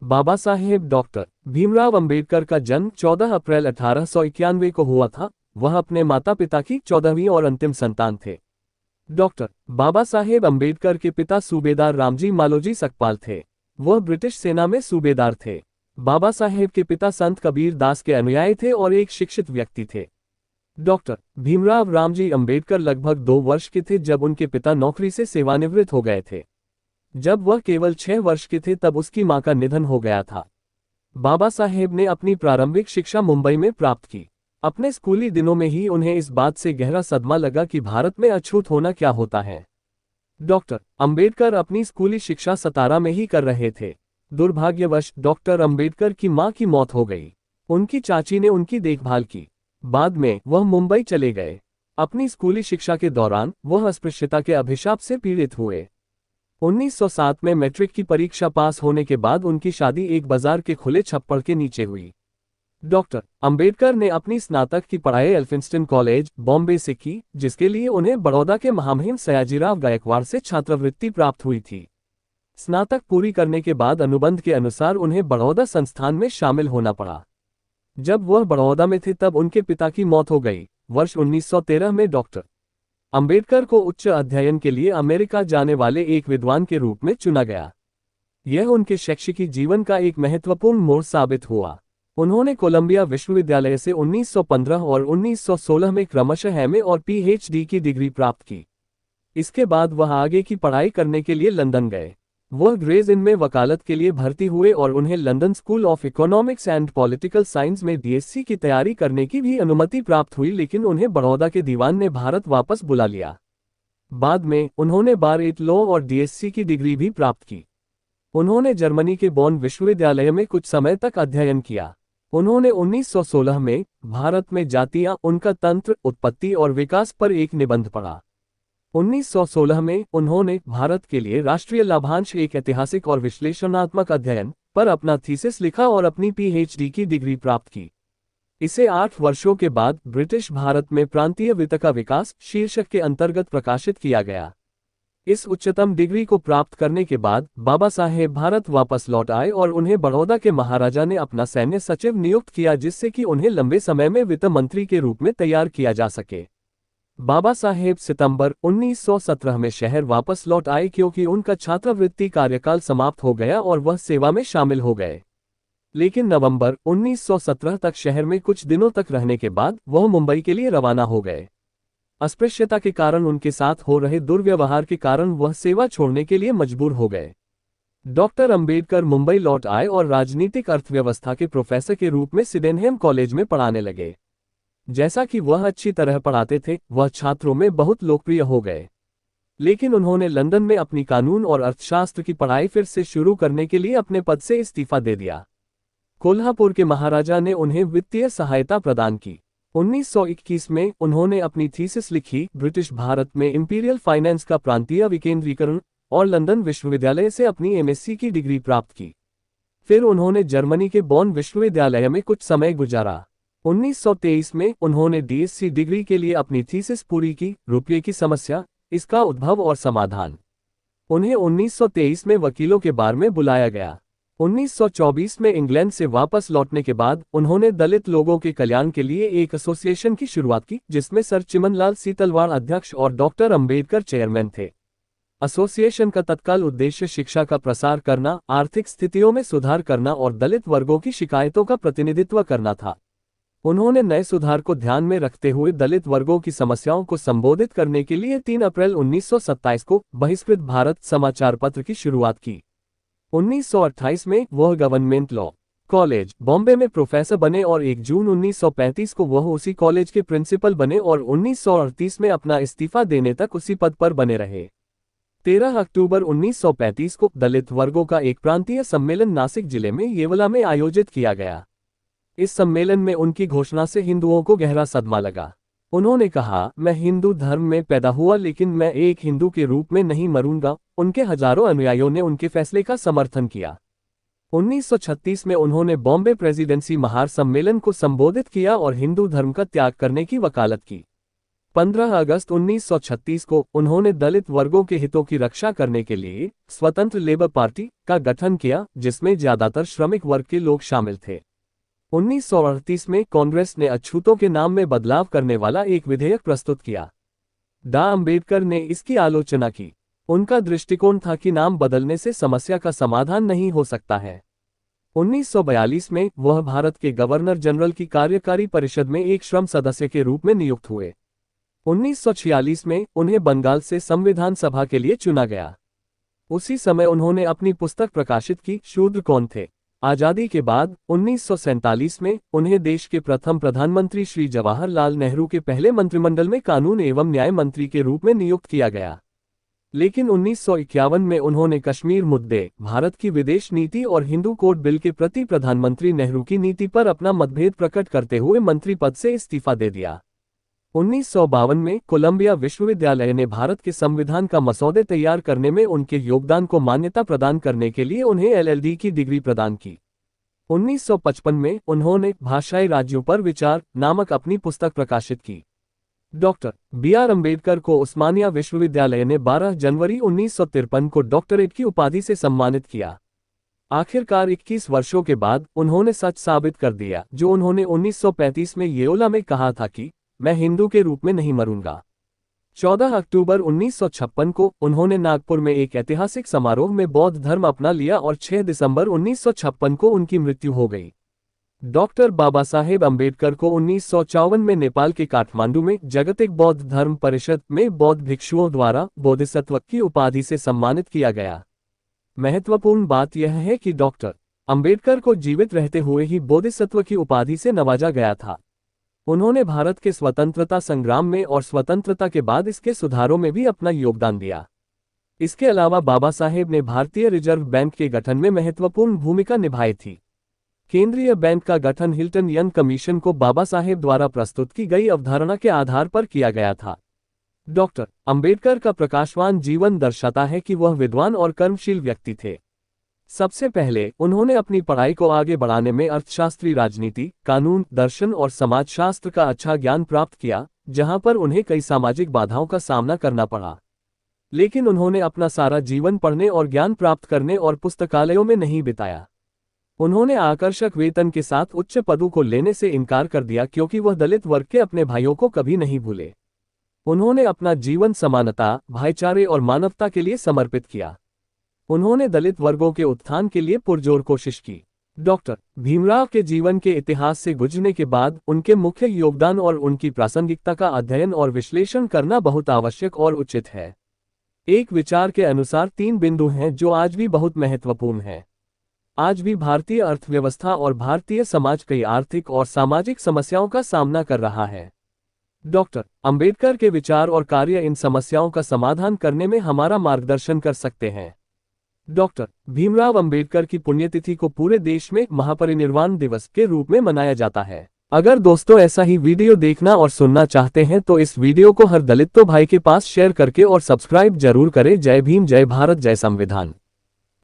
Baba Saheb doctor Bhimrao Ambedkar का जन्म 14 अप्रैल 1891 को हुआ था। वह अपने माता पिता की 14वीं और अंतिम संतान थे। डॉक्टर बाबा साहेब अंबेडकर के पिता सूबेदार रामजी मालोजी सकपाल थे। वह ब्रिटिश सेना में सूबेदार थे। बाबा साहेब के पिता संत कबीर दास के अनुयायी थे और एक शिक्षित व्यक्ति थे। डॉक्टर भीमराव रामजी अंबेडकर लगभग 2 वर्ष के थे जब उनके पिता नौकरी से सेवानिवृत्त हो गए थे। जब वह केवल 6 वर्ष के थे तब उसकी मां का निधन हो गया था। बाबा साहेब ने अपनी प्रारंभिक शिक्षा मुंबई में प्राप्त की। अपने स्कूली दिनों में ही उन्हें इस बात से गहरा सदमा लगा कि भारत में अछूत होना क्या होता है। डॉक्टर अंबेडकर अपनी स्कूली शिक्षा सतारा में ही कर रहे थे। दुर्भाग्यवश डॉक्टर अंबेडकर की मां की मौत हो गई। उनकी चाची ने उनकी देखभाल की। बाद में वह मुंबई चले गए। अपनी स्कूली शिक्षा के दौरान वह अस्पृश्यता के अभिशाप से पीड़ित हुए। 1907 में मैट्रिक की परीक्षा पास होने के बाद उनकी शादी एक बाजार के खुले छप्पड़ के नीचे हुई। डॉक्टर अंबेडकर ने अपनी स्नातक की पढ़ाई एल्फिंस्टन कॉलेज, बॉम्बे से की, जिसके लिए उन्हें बड़ौदा के महामहिम सयाजीराव गायकवाड़ से छात्रवृत्ति प्राप्त हुई थी। स्नातक पूरी करने के बाद अनुबंध के अनुसार उन्हें बड़ौदा संस्थान में शामिल होना पड़ा। जब वह बड़ौदा में थे तब उनके पिता की मौत हो गई। वर्ष 1913 में डॉक्टर अंबेडकर को उच्च अध्ययन के लिए अमेरिका जाने वाले एक विद्वान के रूप में चुना गया। यह उनके शैक्षिकी जीवन का एक महत्वपूर्ण मोड़ साबित हुआ। उन्होंने कोलंबिया विश्वविद्यालय से 1915 और 1916 में क्रमशः एमए और पीएचडी की डिग्री प्राप्त की। इसके बाद वह आगे की पढ़ाई करने के लिए लंदन गए। वह ग्रेज इन में वकालत के लिए भर्ती हुए और उन्हें London school of economics and political science में डीएससी की तैयारी करने की भी अनुमति प्राप्त हुई, लेकिन उन्हें बड़ौदा के दीवान ने भारत वापस बुला लिया। बाद में उन्होंने बार एट लॉ और डीएससी की डिग्री भी प्राप्त की। उन्होंने जर्मनी के बॉन विश्वविद्यालय में कुछ समय तक अध्ययन किया। उन्होंने 1916 में भारत में जातियां, उनका तंत्र, उत्पत्ति और विकास पर एक निबंध पढ़ा। 1916 में उन्होंने भारत के लिए राष्ट्रीय लाभांश, एक ऐतिहासिक और विश्लेषणात्मक अध्ययन पर अपना थीसिस लिखा और अपनी पीएचडी की डिग्री प्राप्त की। इसे 8 वर्षों के बाद ब्रिटिश भारत में प्रांतीय वित्त का विकास शीर्षक के अंतर्गत प्रकाशित किया गया। इस उच्चतम डिग्री को प्राप्त करने के बाद बाबा साहेब भारत वापस लौट आए और उन्हें बड़ौदा के महाराजा ने अपना सैन्य सचिव नियुक्त किया, जिससे कि उन्हें लंबे समय में वित्त मंत्री के रूप में तैयार किया जा सके। बाबा साहेब सितंबर 1917 में शहर वापस लौट आए क्योंकि उनका छात्रवृत्ति कार्यकाल समाप्त हो गया और वह सेवा में शामिल हो गए। लेकिन नवंबर 1917 तक शहर में कुछ दिनों तक रहने के बाद वह मुंबई के लिए रवाना हो गए। अस्पृश्यता के कारण उनके साथ हो रहे दुर्व्यवहार के कारण वह सेवा छोड़ने के लिए मजबूर हो गए। डॉक्टर अंबेडकर मुंबई लौट आए और राजनीतिक अर्थव्यवस्था के प्रोफेसर के रूप में सिडेनहम कॉलेज में पढ़ाने लगे। जैसा कि वह अच्छी तरह पढ़ाते थे, वह छात्रों में बहुत लोकप्रिय हो गए। लेकिन उन्होंने लंदन में अपनी कानून और अर्थशास्त्र की पढ़ाई फिर से शुरू करने के लिए अपने पद से इस्तीफा दे दिया। कोल्हापुर के महाराजा ने उन्हें वित्तीय सहायता प्रदान की। 1921 में उन्होंने अपनी थीसिस लिखी, ब्रिटिश भारत में इंपीरियल फाइनेंस का प्रांतीय विकेंद्रीकरण, और लंदन विश्वविद्यालय से अपनी एमएससी की डिग्री प्राप्त की। फिर उन्होंने जर्मनी के बॉन विश्वविद्यालय में कुछ समय गुजारा। 1923 में उन्होंने डीएससी डिग्री के लिए अपनी थीसिस पूरी की, रुपये की समस्या, इसका उद्भव और समाधान। उन्हें 1923 में वकीलों के बार में बुलाया गया। 1924 में इंग्लैंड से वापस लौटने के बाद उन्होंने दलित लोगों के कल्याण के लिए एक एसोसिएशन की शुरुआत की, जिसमें सर चिमनलाल सीतलवाड़ अध्यक्ष और डॉक्टर अंबेडकर चेयरमैन थे। एसोसिएशन का तत्काल उद्देश्य शिक्षा का प्रसार करना, आर्थिक स्थितियों में सुधार करना और दलित वर्गों की शिकायतों का प्रतिनिधित्व करना था। उन्होंने नए सुधार को ध्यान में रखते हुए दलित वर्गों की समस्याओं को संबोधित करने के लिए 3 अप्रैल 1927 को बहिष्कृत भारत समाचार पत्र की शुरुआत की। 1928 में वह गवर्नमेंट लॉ कॉलेज, बॉम्बे में प्रोफेसर बने और 1 जून 1935 को वह उसी कॉलेज के प्रिंसिपल बने और 1938 में अपना इस्तीफा देने तक उसी पद पर बने रहे। 13 अक्टूबर 1935 को दलित वर्गों का एक प्रांतीय सम्मेलन नासिक जिले में येवला में आयोजित किया गया। इस सम्मेलन में उनकी घोषणा से हिंदुओं को गहरा सदमा लगा। उन्होंने कहा, मैं हिंदू धर्म में पैदा हुआ लेकिन मैं एक हिंदू के रूप में नहीं मरूंगा। उनके हजारों अनुयायियों ने उनके फैसले का समर्थन किया। 1936 में उन्होंने बॉम्बे प्रेसिडेंसी महार सम्मेलन को संबोधित किया और हिंदू धर्म का त्याग करने की वकालत की। 15 अगस्त 1936 को उन्होंने दलित वर्गों के हितों की रक्षा करने के लिए स्वतंत्र लेबर पार्टी का गठन किया, जिसमें ज्यादातर श्रमिक वर्ग के लोग शामिल थे। 1938 में कांग्रेस ने अछूतों के नाम में बदलाव करने वाला एक विधेयक प्रस्तुत किया। डॉ. अंबेडकर ने इसकी आलोचना की। उनका दृष्टिकोण था कि नाम बदलने से समस्या का समाधान नहीं हो सकता है। 1942 में वह भारत के गवर्नर जनरल की कार्यकारी परिषद में एक श्रम सदस्य के रूप में नियुक्त हुए। 1946 में उन्हें बंगाल से संविधान सभा के लिए चुना गया। उसी समय उन्होंने अपनी पुस्तक प्रकाशित की, शूद्र कौन थे। आजादी के बाद 1947 में उन्हें देश के प्रथम प्रधानमंत्री श्री जवाहरलाल नेहरू के पहले मंत्रिमंडल में कानून एवं न्याय मंत्री के रूप में नियुक्त किया गया। लेकिन 1951 में उन्होंने कश्मीर मुद्दे, भारत की विदेश नीति और हिंदू कोड बिल के प्रति प्रधानमंत्री नेहरू की नीति पर अपना मतभेद प्रकट करते हुए मंत्री पद से इस्तीफा दे दिया। 1952 में कोलंबिया विश्वविद्यालय ने भारत के संविधान का मसौदे तैयार करने में उनके योगदान को मान्यता प्रदान करने के लिए उन्हें LLD की डिग्री प्रदान की। 1955 में उन्होंने भाषाई राज्यों पर विचार नामक अपनी पुस्तक प्रकाशित की। Doctor B.R. अम्बेडकर को उस्मानिया विश्वविद्यालय ने 12 जनवरी 1953 को डॉक्टरेट की उपाधि से सम्मानित किया। आखिरकार 21 वर्षों के बाद उन्होंने सच साबित कर दिया जो उन्होंने 1935 में येओला में कहा था कि मैं हिंदू के रूप में नहीं मरूंगा। 14 अक्टूबर 1956 को उन्होंने नागपुर में एक ऐतिहासिक समारोह में बौद्ध धर्म अपना लिया और 6 दिसंबर 1956 को उनकी मृत्यु हो गई। डॉक्टर बाबा साहेब अम्बेडकर को 1954 में नेपाल के काठमांडू में जागतिक बौद्ध धर्म परिषद में बौद्ध भिक्षुओं द्वारा बोधिसत्व की उपाधि से सम्मानित किया गया। महत्वपूर्ण बात यह है कि डॉक्टर अम्बेडकर को जीवित रहते हुए ही बोधिसत्व की उपाधि से नवाजा गया था। उन्होंने भारत के स्वतंत्रता संग्राम में और स्वतंत्रता के बाद इसके सुधारों में भी अपना योगदान दिया। इसके अलावा बाबा साहेब ने भारतीय रिजर्व बैंक के गठन में महत्वपूर्ण भूमिका निभाई थी। केंद्रीय बैंक का गठन हिल्टन यंग कमीशन को बाबा साहेब द्वारा प्रस्तुत की गई अवधारणा के आधार पर किया गया था। डॉक्टर अम्बेडकर का प्रकाशवान जीवन दर्शाता है कि वह विद्वान और कर्मशील व्यक्ति थे। सबसे पहले उन्होंने अपनी पढ़ाई को आगे बढ़ाने में अर्थशास्त्री, राजनीति, कानून, दर्शन और समाजशास्त्र का अच्छा ज्ञान प्राप्त किया, जहां पर उन्हें कई सामाजिक बाधाओं का सामना करना पड़ा। लेकिन उन्होंने अपना सारा जीवन पढ़ने और ज्ञान प्राप्त करने और पुस्तकालयों में नहीं बिताया। उन्होंने आकर्षक वेतन के साथ उच्च पदों को लेने से इनकार कर दिया क्योंकि वह दलित वर्ग के अपने भाइयों को कभी नहीं भूले। उन्होंने अपना जीवन समानता, भाईचारे और मानवता के लिए समर्पित किया। उन्होंने दलित वर्गों के उत्थान के लिए पुरजोर कोशिश की। डॉक्टर भीमराव के जीवन के इतिहास से गुजरने के बाद उनके मुख्य योगदान और उनकी प्रासंगिकता का अध्ययन और विश्लेषण करना बहुत आवश्यक और उचित है। एक विचार के अनुसार 3 बिंदु हैं जो आज भी बहुत महत्वपूर्ण हैं। आज भी भारतीय अर्थव्यवस्था और भारतीय समाज कई आर्थिक और सामाजिक समस्याओं का सामना कर रहा है। डॉक्टर अंबेडकर के विचार और कार्य इन समस्याओं का समाधान करने में हमारा मार्गदर्शन कर सकते हैं। डॉक्टर भीमराव अंबेडकर की पुण्यतिथि को पूरे देश में महापरिनिर्वाण दिवस के रूप में मनाया जाता है। अगर दोस्तों ऐसा ही वीडियो देखना और सुनना चाहते हैं तो इस वीडियो को हर दलित भाई के पास शेयर करके और सब्सक्राइब जरूर करें। जय भीम, जय भारत, जय संविधान।